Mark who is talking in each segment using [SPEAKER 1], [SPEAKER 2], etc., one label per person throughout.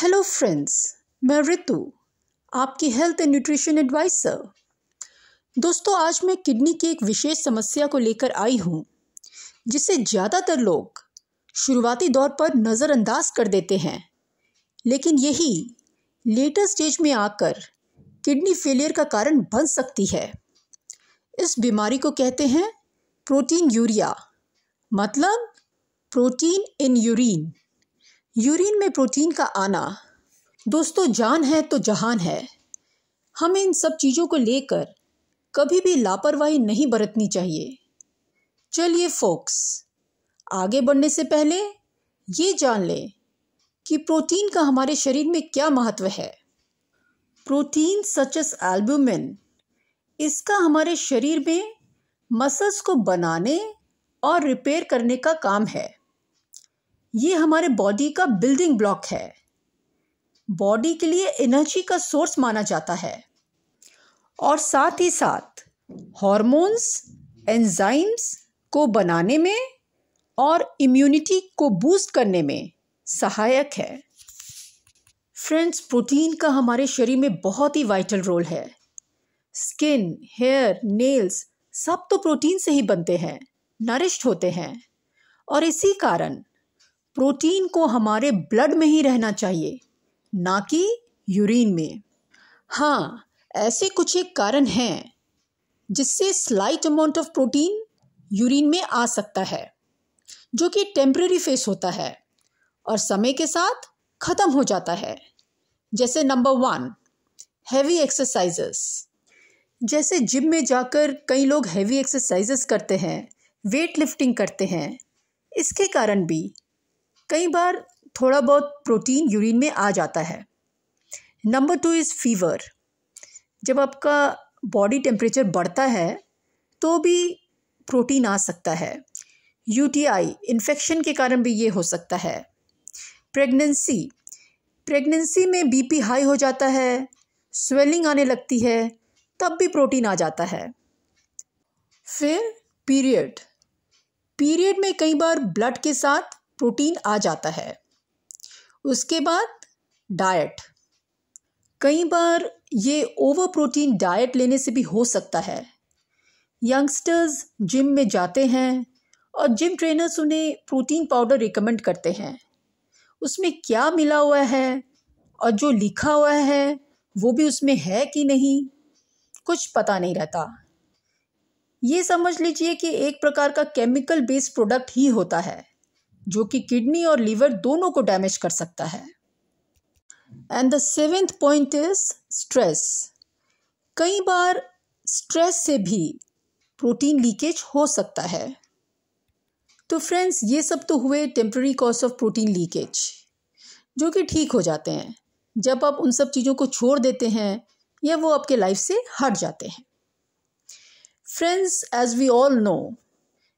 [SPEAKER 1] Hello friends, मैं रितु, आपकी health and nutrition adviser. दोस्तों, आज मैं किडनी की एक विशेष समस्या को लेकर आई हूँ, जिसे ज़्यादातर लोग शुरुआती दौर पर नज़रअंदाज कर देते हैं, लेकिन यही लेटर स्टेज में आकर किडनी फेलियर का कारण बन सकती है। इस बीमारी को कहते हैं प्रोटीन यूरिया, मतलब प्रोटीन इन यूरिन। यूरिन में प्रोटीन का आना दोस्तों जान है तो जहान है। हमें इन सब चीज़ों को लेकर कभी भी लापरवाही नहीं बरतनी चाहिए। चलिए फोक्स, आगे बढ़ने से पहले ये जान लें कि प्रोटीन का हमारे शरीर में क्या महत्व है। प्रोटीन सच एस एल्बुमिन, इसका हमारे शरीर में मसल्स को बनाने और रिपेयर करने का काम है। ये हमारे बॉडी का बिल्डिंग ब्लॉक है। बॉडी के लिए एनर्जी का सोर्स माना जाता है और साथ ही साथ हॉर्मोन्स, एंजाइम्स को बनाने में और इम्यूनिटी को बूस्ट करने में सहायक है। फ्रेंड्स, प्रोटीन का हमारे शरीर में बहुत ही वाइटल रोल है। स्किन, हेयर, नेल्स सब तो प्रोटीन से ही बनते हैं, नरिश्ड होते हैं, और इसी कारण प्रोटीन को हमारे ब्लड में ही रहना चाहिए, ना कि यूरिन में। हाँ, ऐसे कुछ एक कारण हैं जिससे slight amount of protein urine में आ सकता है, जो कि टेम्परेरी फेस होता है और समय के साथ ख़त्म हो जाता है। जैसे नंबर 1, हैवी एक्सरसाइजेस। जैसे जिम में जाकर कई लोग हैवी एक्सरसाइजेस करते हैं, वेट लिफ्टिंग करते हैं। इसके कारण भी कई बार थोड़ा बहुत प्रोटीन यूरिन में आ जाता है। Number 2 is fever. जब आपका बॉडी टेम्परेचर बढ़ता है तो भी प्रोटीन आ सकता है। यूटीआई, इन्फेक्शन के कारण भी ये हो सकता है। प्रेगनेंसी में बीपी हाई हो जाता है, स्वेलिंग आने लगती है, तब भी प्रोटीन आ जाता है। फिर पीरियड में कई बार ब्लड के साथ प्रोटीन आ जाता है। उसके बाद डाइट, कई बार ये ओवर प्रोटीन डाइट लेने से भी हो सकता है। यंगस्टर्स जिम में जाते हैं और जिम ट्रेनर्स उन्हें प्रोटीन पाउडर रिकमेंड करते हैं। उसमें क्या मिला हुआ है और जो लिखा हुआ है वो भी उसमें है कि नहीं, कुछ पता नहीं रहता। ये समझ लीजिए कि एक प्रकार का केमिकल बेस्ड प्रोडक्ट ही होता है, जो कि किडनी और लीवर दोनों को डैमेज कर सकता है। And the 7th point is stress. कई बार स्ट्रेस से भी प्रोटीन लीकेज हो सकता है। तो फ्रेंड्स, ये सब तो हुए temporary cause of protein leakage, जो कि ठीक हो जाते हैं जब आप उन सब चीज़ों को छोड़ देते हैं या वो आपके लाइफ से हट जाते हैं। Friends, as we all know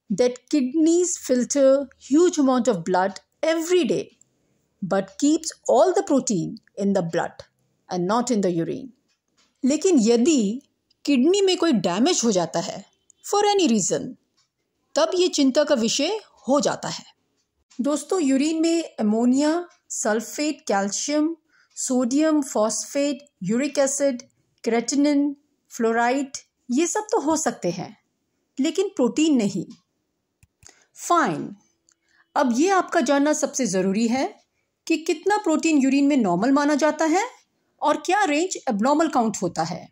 [SPEAKER 1] that kidneys filter huge amount of blood every day but keeps all the protein in the blood and not in the urine. लेकिन यदि किडनी में कोई डैमेज हो जाता है फॉर एनी रीज़न, तब ये चिंता का विषय हो जाता है। दोस्तों, यूरिन में ammonia, sulphate, calcium, sodium, phosphate, uric acid, creatinine, fluoride, ये सब तो हो सकते हैं, लेकिन प्रोटीन नहीं। फाइन, अब ये आपका जानना सबसे ज़रूरी है कि कितना प्रोटीन यूरिन में नॉर्मल माना जाता है और क्या रेंज एब्नॉर्मल काउंट होता है।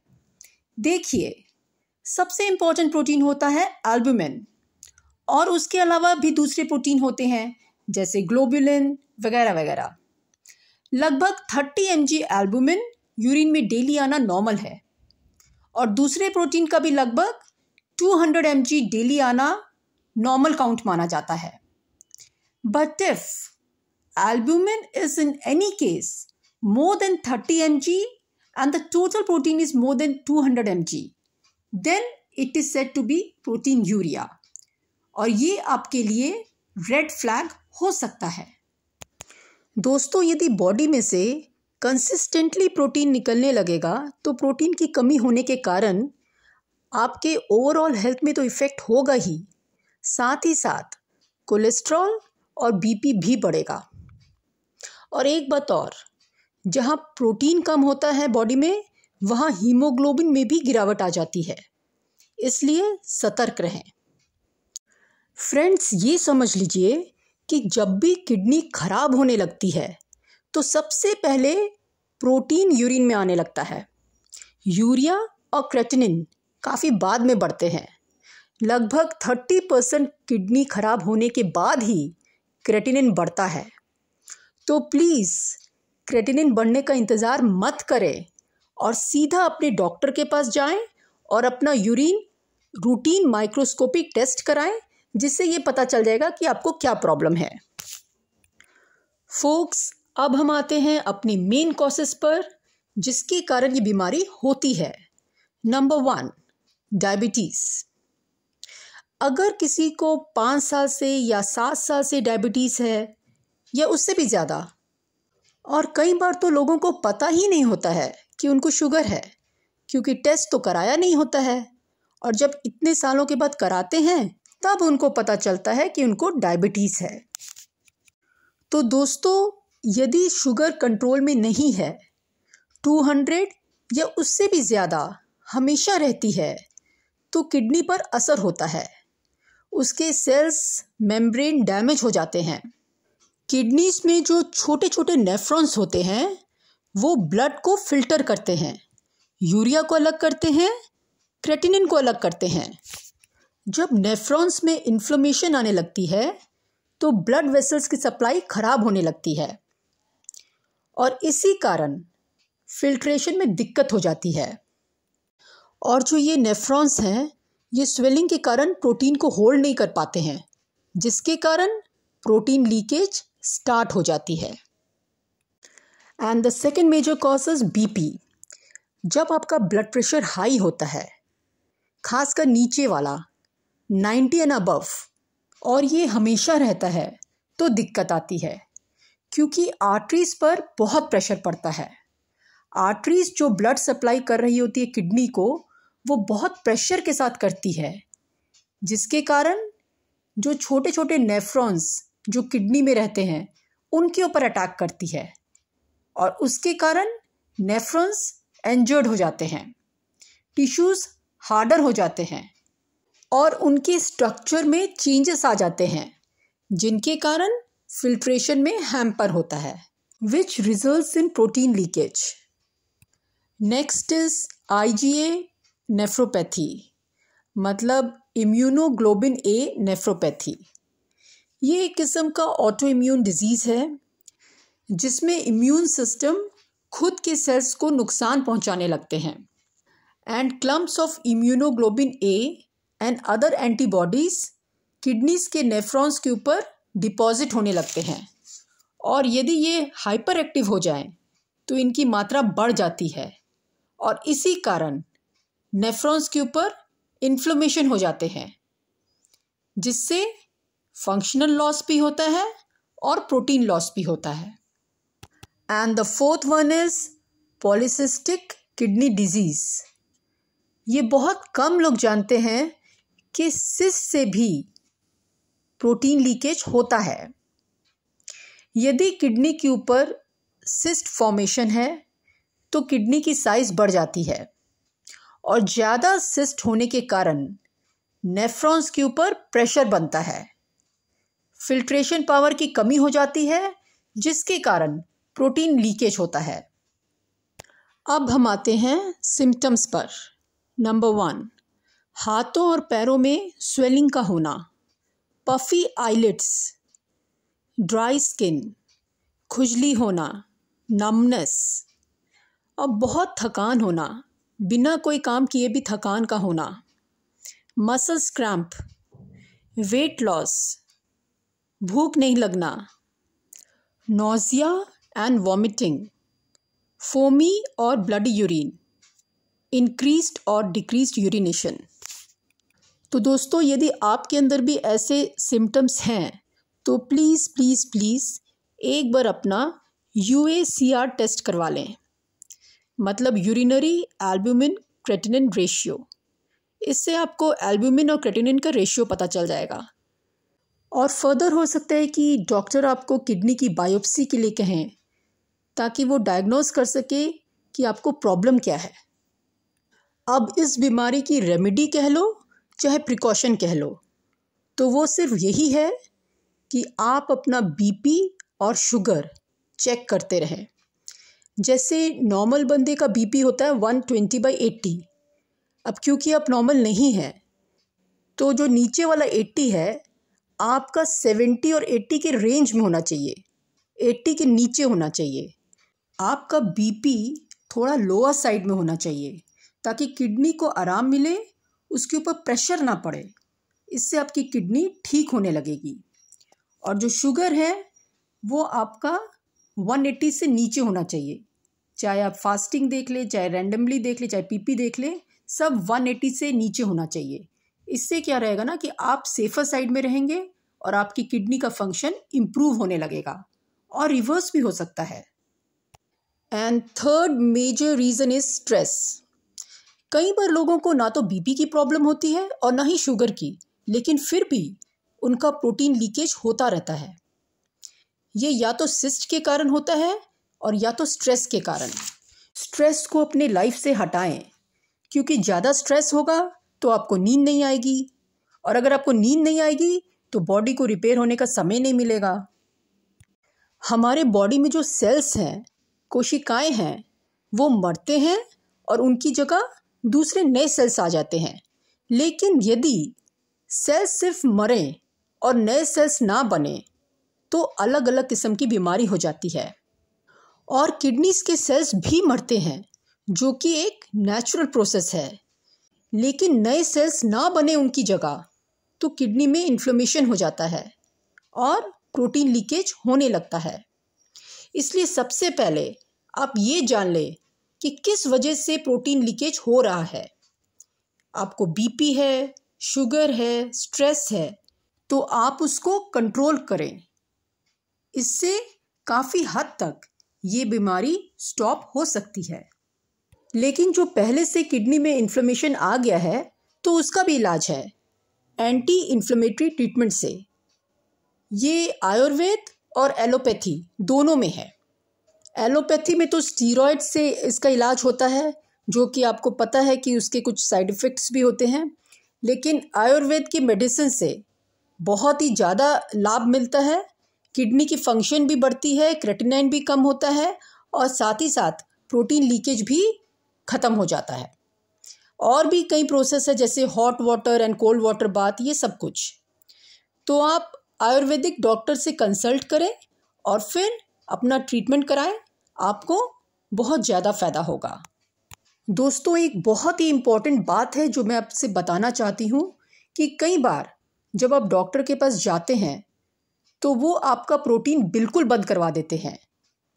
[SPEAKER 1] देखिए, सबसे इम्पॉर्टेंट प्रोटीन होता है एल्बुमिन, और उसके अलावा भी दूसरे प्रोटीन होते हैं जैसे ग्लोबुलिन वगैरह वगैरह। लगभग 30 mg एल्बुमिन यूरिन में डेली आना नॉर्मल है, और दूसरे प्रोटीन का भी लगभग 200 mg डेली आना नॉर्मल काउंट माना जाता है। But if albumin is in any case more than 30 mg and the total protein is more than 200 mg, then it is said to be proteinuria, और ये आपके लिए रेड फ्लैग हो सकता है। दोस्तों, यदि बॉडी में से कंसिस्टेंटली प्रोटीन निकलने लगेगा तो प्रोटीन की कमी होने के कारण आपके ओवरऑल हेल्थ में तो इफ़ेक्ट होगा ही, साथ ही साथ कोलेस्ट्रॉल और बीपी भी बढ़ेगा। और एक बात और, जहाँ प्रोटीन कम होता है बॉडी में, वहाँ हीमोग्लोबिन में भी गिरावट आ जाती है, इसलिए सतर्क रहें। फ्रेंड्स, ये समझ लीजिए कि जब भी किडनी खराब होने लगती है तो सबसे पहले प्रोटीन यूरिन में आने लगता है। यूरिया और क्रेटिनिन काफ़ी बाद में बढ़ते हैं। लगभग 30% किडनी खराब होने के बाद ही क्रेटिनिन बढ़ता है। तो प्लीज़ क्रेटिनिन बढ़ने का इंतज़ार मत करें और सीधा अपने डॉक्टर के पास जाएं और अपना यूरिन रूटीन माइक्रोस्कोपिक टेस्ट कराएं, जिससे ये पता चल जाएगा कि आपको क्या प्रॉब्लम है। फोक्स, अब हम आते हैं अपनी मेन कॉजेस पर जिसके कारण ये बीमारी होती है। Number 1, diabetes. अगर किसी को 5 साल से या 7 साल से डायबिटीज़ है या उससे भी ज़्यादा, और कई बार तो लोगों को पता ही नहीं होता है कि उनको शुगर है, क्योंकि टेस्ट तो कराया नहीं होता है, और जब इतने सालों के बाद कराते हैं तब उनको पता चलता है कि उनको डायबिटीज़ है। तो दोस्तों, यदि शुगर कंट्रोल में नहीं है, 200 या उससे भी ज़्यादा हमेशा रहती है, तो किडनी पर असर होता है। उसके सेल्स, मेम्ब्रेन डैमेज हो जाते हैं। किडनीज में जो छोटे छोटे नेफ्रॉन्स होते हैं वो ब्लड को फिल्टर करते हैं, यूरिया को अलग करते हैं, क्रेटिनिन को अलग करते हैं। जब नेफ्रॉन्स में इन्फ्लेमेशन आने लगती है तो ब्लड वेसल्स की सप्लाई खराब होने लगती है और इसी कारण फिल्ट्रेशन में दिक्कत हो जाती है। और जो ये नेफ्रॉन्स हैं, ये स्वेलिंग के कारण प्रोटीन को होल्ड नहीं कर पाते हैं, जिसके कारण प्रोटीन लीकेज स्टार्ट हो जाती है। And the second major cause is BP. जब आपका ब्लड प्रेशर हाई होता है, खासकर नीचे वाला 90 एंड अबव, और ये हमेशा रहता है, तो दिक्कत आती है, क्योंकि आर्टरीज पर बहुत प्रेशर पड़ता है। आर्टरीज जो ब्लड सप्लाई कर रही होती है किडनी को, वो बहुत प्रेशर के साथ करती है, जिसके कारण जो छोटे छोटे नेफ्रॉन्स जो किडनी में रहते हैं उनके ऊपर अटैक करती है और उसके कारण नेफ्रॉन्स इंजर्ड हो जाते हैं, टिश्यूज हार्डर हो जाते हैं और उनके स्ट्रक्चर में चेंजेस आ जाते हैं, जिनके कारण फिल्ट्रेशन में हैम्पर होता है, which results in protein leakage. Next is IgA nephropathy, मतलब इम्यूनोग्लोबिन ए नेफ्रोपैथी। ये एक किस्म का ऑटो इम्यून डिजीज़ है जिसमें इम्यून सिस्टम खुद के सेल्स को नुकसान पहुंचाने लगते हैं and clumps of immunoglobulin A and other antibodies kidneys के नेफ्रॉन्स के ऊपर डिपॉजिट होने लगते हैं और यदि ये हाइपर एक्टिव हो जाएं तो इनकी मात्रा बढ़ जाती है और इसी कारण नेफ्रॉन्स के ऊपर इन्फ्लेमेशन हो जाते हैं, जिससे फंक्शनल लॉस भी होता है और प्रोटीन लॉस भी होता है। And the fourth one is polycystic kidney disease. ये बहुत कम लोग जानते हैं कि सिस्ट से भी प्रोटीन लीकेज होता है। यदि किडनी के ऊपर सिस्ट फॉर्मेशन है तो किडनी की साइज बढ़ जाती है और ज़्यादा सिस्ट होने के कारण नेफ्रॉन्स के ऊपर प्रेशर बनता है, फिल्ट्रेशन पावर की कमी हो जाती है, जिसके कारण प्रोटीन लीकेज होता है। अब हम आते हैं सिम्टम्स पर। नंबर 1, हाथों और पैरों में स्वेलिंग का होना, पफी आईलिड्स, ड्राई स्किन, खुजली होना, नमनेस और बहुत थकान होना, बिना कोई काम किए भी थकान का होना, मसल्स क्रैम्प, वेट लॉस, भूख नहीं लगना, नोजिया एंड वॉमिटिंग, फोमी और ब्लडी यूरिन, इंक्रीज्ड और डिक्रीज्ड यूरिनेशन। तो दोस्तों, यदि आपके अंदर भी ऐसे सिम्टम्स हैं तो प्लीज़ प्लीज़ प्लीज़ एक बार अपना UACR टेस्ट करवा लें, मतलब यूरिनरी एल्ब्यूमिन क्रेटिनिन रेशियो। इससे आपको एल्ब्यूमिन और क्रेटिनिन का रेशियो पता चल जाएगा। और फर्दर हो सकता है कि डॉक्टर आपको किडनी की बायोप्सी के लिए कहें, ताकि वो डायग्नोस कर सके कि आपको प्रॉब्लम क्या है। अब इस बीमारी की रेमेडी कह लो चाहे प्रिकॉशन कह लो, तो वो सिर्फ यही है कि आप अपना बीपी और शुगर चेक करते रहें। जैसे नॉर्मल बंदे का बीपी होता है 120/80। अब क्योंकि आप नॉर्मल नहीं हैं, तो जो नीचे वाला 80 है आपका 70 और 80 के रेंज में होना चाहिए, 80 के नीचे होना चाहिए। आपका बीपी थोड़ा लोअर साइड में होना चाहिए ताकि किडनी को आराम मिले, उसके ऊपर प्रेशर ना पड़े, इससे आपकी किडनी ठीक होने लगेगी। और जो शुगर है वो आपका 180 से नीचे होना चाहिए। चाहे आप फास्टिंग देख ले, चाहे रैंडमली देख ले, चाहे पीपी देख ले, सब 180 से नीचे होना चाहिए। इससे क्या रहेगा ना कि आप सेफर साइड में रहेंगे और आपकी किडनी का फंक्शन इम्प्रूव होने लगेगा, और रिवर्स भी हो सकता है। And third major reason is stress. कई बार लोगों को ना तो बीपी की प्रॉब्लम होती है और ना ही शुगर की, लेकिन फिर भी उनका प्रोटीन लीकेज होता रहता है। ये या तो सिस्ट के कारण होता है और या तो स्ट्रेस के कारण। स्ट्रेस को अपने लाइफ से हटाएं, क्योंकि ज़्यादा स्ट्रेस होगा तो आपको नींद नहीं आएगी, और अगर आपको नींद नहीं आएगी तो बॉडी को रिपेयर होने का समय नहीं मिलेगा। हमारे बॉडी में जो सेल्स हैं, कोशिकाएं हैं, वो मरते हैं और उनकी जगह दूसरे नए सेल्स आ जाते हैं। लेकिन यदि सेल्स सिर्फ मरें और नए सेल्स ना बने तो अलग अलग किस्म की बीमारी हो जाती है। और किडनीज के सेल्स भी मरते हैं, जो कि एक नेचुरल प्रोसेस है। लेकिन नए सेल्स ना बने उनकी जगह तो किडनी में इन्फ्लेमेशन हो जाता है और प्रोटीन लीकेज होने लगता है। इसलिए सबसे पहले आप ये जान लें कि किस वजह से प्रोटीन लीकेज हो रहा है। आपको बीपी है, शुगर है, स्ट्रेस है, तो आप उसको कंट्रोल करें। इससे काफ़ी हद तक ये बीमारी स्टॉप हो सकती है। लेकिन जो पहले से किडनी में इन्फ्लेमेशन आ गया है तो उसका भी इलाज है एंटी इन्फ्लेमेटरी ट्रीटमेंट से। ये आयुर्वेद और एलोपैथी दोनों में है। एलोपैथी में तो स्टीरॉयड से इसका इलाज होता है, जो कि आपको पता है कि उसके कुछ साइड इफ़ेक्ट्स भी होते हैं। लेकिन आयुर्वेद की मेडिसिन से बहुत ही ज़्यादा लाभ मिलता है। किडनी की फंक्शन भी बढ़ती है, क्रेटिनाइन भी कम होता है, और साथ ही साथ प्रोटीन लीकेज भी ख़त्म हो जाता है। और भी कई प्रोसेस है, जैसे hot water and cold water bath, ये सब कुछ। तो आप आयुर्वेदिक डॉक्टर से कंसल्ट करें और फिर अपना ट्रीटमेंट कराएं, आपको बहुत ज़्यादा फ़ायदा होगा। दोस्तों, एक बहुत ही इम्पॉर्टेंट बात है जो मैं आपसे बताना चाहती हूँ कि कई बार जब आप डॉक्टर के पास जाते हैं तो वो आपका प्रोटीन बिल्कुल बंद करवा देते हैं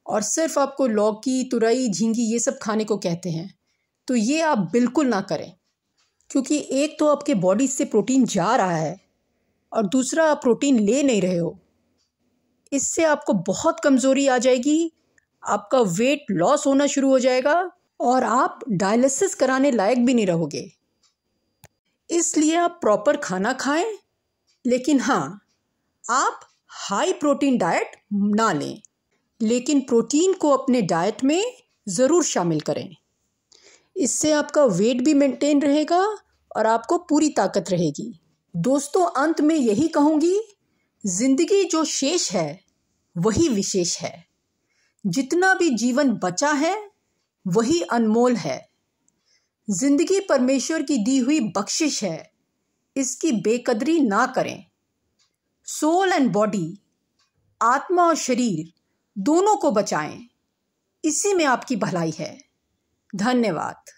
[SPEAKER 1] और सिर्फ आपको लौकी, तुरई, झींगी ये सब खाने को कहते हैं। तो ये आप बिल्कुल ना करें, क्योंकि एक तो आपके बॉडी से प्रोटीन जा रहा है और दूसरा आप प्रोटीन ले नहीं रहे हो। इससे आपको बहुत कमज़ोरी आ जाएगी, आपका वेट लॉस होना शुरू हो जाएगा और आप डायलिसिस कराने लायक भी नहीं रहोगे। इसलिए आप प्रॉपर खाना खाएं, लेकिन हाँ, आप हाई प्रोटीन डाइट ना लें, लेकिन प्रोटीन को अपने डाइट में ज़रूर शामिल करें। इससे आपका वेट भी मेंटेन रहेगा और आपको पूरी ताकत रहेगी। दोस्तों, अंत में यही कहूँगी, ज़िंदगी जो शेष है वही विशेष है। जितना भी जीवन बचा है वही अनमोल है। ज़िंदगी परमेश्वर की दी हुई बख्शिश है, इसकी बेकदरी ना करें। सोल एंड बॉडी, आत्मा और शरीर दोनों को बचाएं, इसी में आपकी भलाई है। धन्यवाद।